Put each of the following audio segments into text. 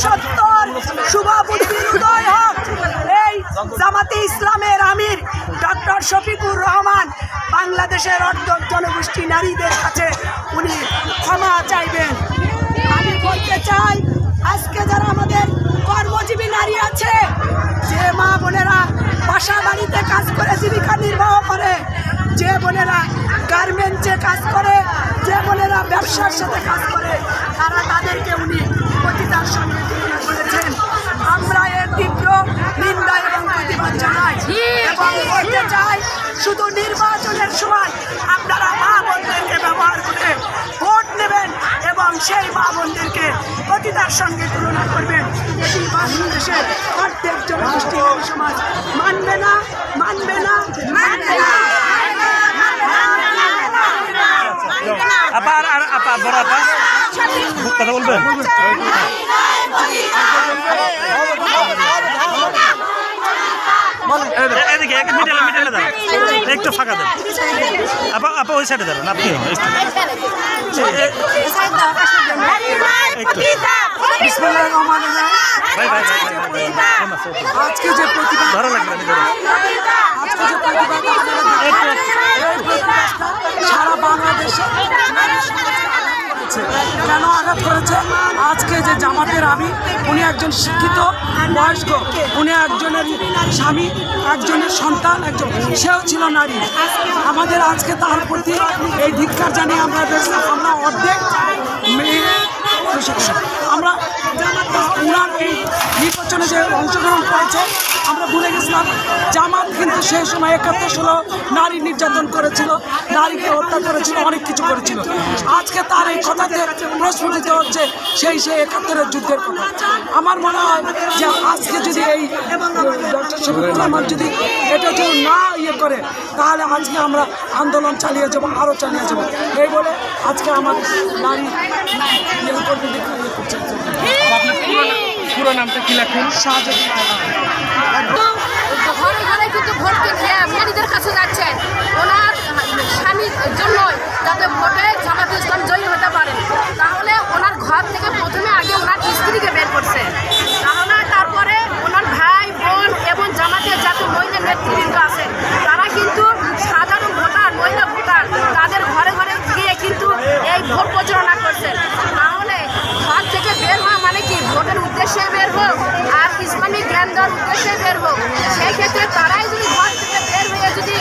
সত্তর শুভ বুদ্ধির উদয় হোক। এই জামাতে ইসলামের আমির ডক্টর শফিকুর রহমান বাংলাদেশের অর্ধেক জনগোষ্ঠী নারীদের কাছে উনি ক্ষমা চাইবেন। আমি বলতে চাই, আজকে যারা আমাদের কর্মজীবী নারী আছে, যে মা বোনেরা বাসা বাড়িতে কাজ করে জীবিকা নির্বাহ করে, যে বোনেরা গার্মেন্টসে কাজ করে, যে বোনেরা ব্যবসার সাথে কাজ করে, তাদেরকে উনি প্রতিটার সঙ্গে তুলনা করেছেন। আমরা এর তীব্র নিন্দা এবং প্রতিবাদ জানাই এবং বলতে চাই, শুধু নির্বাচনের সময় আপনারা মা বোনদেরকে ব্যবহার করে ভোট নেবেন এবং সেই মা বোনদেরকে প্রতিটার সঙ্গে তুলনা করবেন। এটি বাংলাদেশের প্রত্যেক জনগোষ্ঠী সমাজ মানবে না, মানবে না, মানবে না। আপা আর আপা বড় আপা কথা বলবেন? এদিকে মিটালে দাও, একটু ফাঁকা দেন। আপা আপা ওই সাইডে দাঁড়ান, আপনি আজকে যে প্রতিবাদ ধরা লাগবে সারা বাংলাদেশে কেন আঘাত করেছে? আজকে যে জামাতের আমির, উনি একজন শিক্ষিত বয়স্ক, উনি একজনের স্বামী, একজনের সন্তান, সেও ছিল নারী। আমাদের আজকে তার প্রতি এই ধিক্কার জানিয়ে আমরা অর্ধেক আমরা উনার এই নির্বাচনে যে অংশগ্রহণ করেছে, আমরা ভুলে গেছিলাম জামাত কিন্তু সেই সময় 71 নারী নির্যাতন করেছিল, নারীকে হত্যা করেছিল, অনেক কিছু করেছিল। আজকে তার এই কথাতে প্রস্ফুটিত হচ্ছে সেই 71-এর যুদ্ধের কথা। আমার মনে হয় যে আজকে যদি এই ডক্টর শফিকুর রহমান যদি এটা যদি না করে, তাহলে আজকে আমরা আন্দোলন চালিয়ে যাবো, আরও চালিয়ে যাবো। এই বলে আজকে আমাদের নারী পুরো নামটা কি লেখেন? ঘরে ঘরে কিন্তু ভোট কেন্দ্রে নারীদের কাছে যাচ্ছেন ওনার স্বামীর জন্যই, যাতে ভোটে জামাতে ইসলাম জয়ী হতে পারে। তাহলে ওনার ঘর থেকে প্রথমে আগে ওনার স্ত্রীকে বের করছে, তাহলে তারপরে ওনার ভাই বোন এবং জামাতের যাতে মহিলা নেতৃবৃন্দ আছে, তারা কিন্তু সাধারণ ভোটার, মহিলা ভোটার, তাদের ঘরে ঘরে গিয়ে কিন্তু এই ভোট প্রচারণা করছে। তাহলে ঘর থেকে বের হওয়া মানে কি? ভোটের উদ্দেশ্যে বের হোক আর ইসলামিক জ্ঞান দেওয়ার উদ্দেশ্যে বের হোক। সেই ক্ষেত্রে তারাই যদি ঘর থেকে বের হয়ে যদি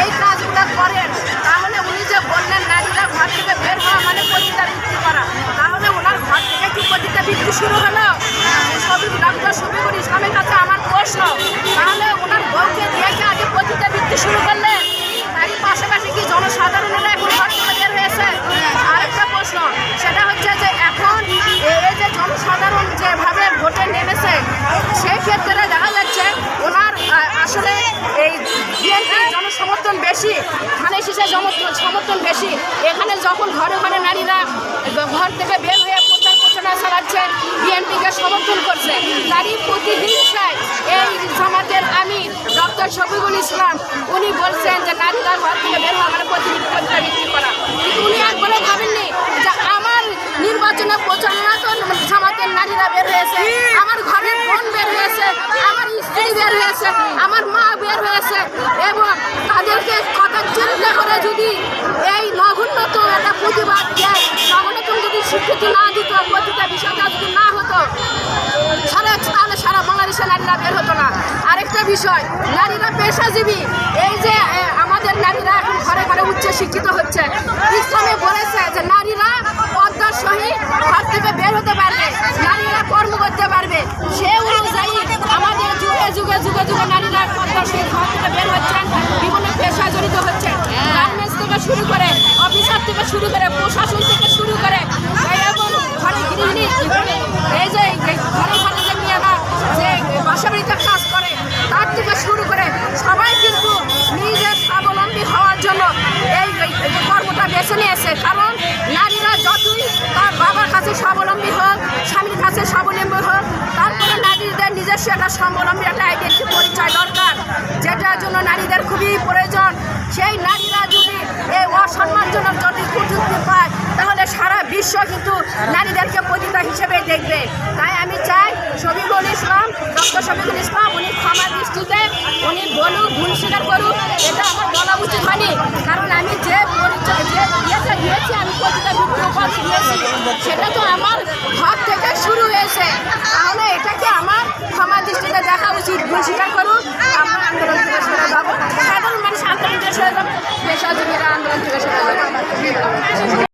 এই কাজগুলো করেন, তাহলে উনি যে বললেন নারীরা ঘর থেকে বের হওয়া মানে পতিতাবৃত্তি করা, তাহলে ওনার ঘর থেকে কি পতিতাবৃত্তি শুরু হলো? ডক্টর শফিকুর ইসলামের কাছে আমার প্রশ্ন, তাহলে ওনার বউকে দিয়ে আগে পতিতাবৃত্তি শুরু করলেন, তারই পাশাপাশি কি জনসাধারণেরা এখন ঘর থেকে বের হয়েছে? আরেকটা প্রশ্ন, সেটা হচ্ছে যে এখন এই যে জনসাধারণ যেভাবে ভোটে নেমেছে, সেই ক্ষেত্রে দেখা যাচ্ছে ওনার আসলে এই বিএনপির জনসমর্থন বেশি, ধানের শীষের সমর্থন বেশি। এখানে যখন ঘরে ঘরে নারীরা ঘর থেকে বের হয়ে প্রচারণা চালাচ্ছে, বিএনপিকে সমর্থন করছে, তারই প্রতিহিংসায় এই জামাতের আমির ডক্টর শফিকুল ইসলাম উনি বলছেন যে নারীরা ঘর থেকে বের হওয়া মানে পতিতাবৃত্তি করা। কিন্তু উনি একবারও ভাবেননি যে আমার নির্বাচনে প্রচারণা তো জামাতের নারীরা বের হয়েছে, আমার ঘরের বোন বের হয়েছে, আমার স্ত্রী বের হয়েছে, আমার মা বের হয়েছে, এবং তাদেরকে কথা চিন্তা করে যদি এই নগণ্যতম একটা প্রতিবাদ দেয়, নগণ্যতম যদি স্বীকৃতি না দিত, প্রতিটা বিষয়টা যদি না হতো, তাহলে সারা বাংলাদেশে নারীরা বের হতো না। আরেকটা বিষয়, নারীরা পেশাজীবী, এই যে আমাদের নারীরা এখন ঘরে ঘরে উচ্চ শিক্ষিত হচ্ছে, ইসলামে বলেছে যে নারীরা পর্দার সহিত ঘর থেকে বের হতে পারবে, নারীরা কর্ম করতে পারবে। সে অনুযায়ী আমাদের যুগে যুগে যুগে যুগে নারীরা পর্দার সহিত ঘর থেকে বের হচ্ছেন, বিভিন্ন পেশায় জড়িত হচ্ছেন, গার্মেন্টস থেকে শুরু করে, অফিসার থেকে শুরু করে, প্রশাসন থেকে শুরু করে, এবং ঘরে গৃহিণী, এই যে ঘরে ঘরে যে মেয়েরা যে বাসা বাড়িতে কাজ করে, তার থেকে শুরু করে সবাই কিন্তু নিজের স্বাবলম্বী হওয়ার জন্য এই কর্মটা বেছে নিয়েছে। কারণ নারীরা যতই তার বাবার কাছে স্বাবলম্বী হোক, স্বামীর কাছে স্বাবলম্বী হোক, তারপরে নারীদের নিজস্ব একটা স্বাবলম্বী একটা আইডেন্টি পরিচয় দরকার, যেটার জন্য নারীদের খুবই প্রয়োজন। সেই নারীরা যদি এই অসম্মানজনক যদি কুযুক্তি পায়, তাহলে সারা বিশ্ব কিন্তু নারীদেরকে পতিতা হিসেবে দেখবে। তাই আমি চাই শফিকুল ইসলাম, ডক্টর শফিকুল ইসলাম উনি ক্ষমা দৃষ্টিতে উনি বলুক, ভুল স্বীকার করুক, এটা আমার বলা উচিত হয়নি। কারণ আমি যে পরিচয় যে ইয়েটা দিয়েছি, আমি পতিতা বিদ্রোহ দিয়েছি, সেটা তো আমার ঘর থেকে শুরু হয়েছে। তাহলে এটাকে আমার ক্ষমা দৃষ্টিতে দেখা উচিত, ভুল স্বীকার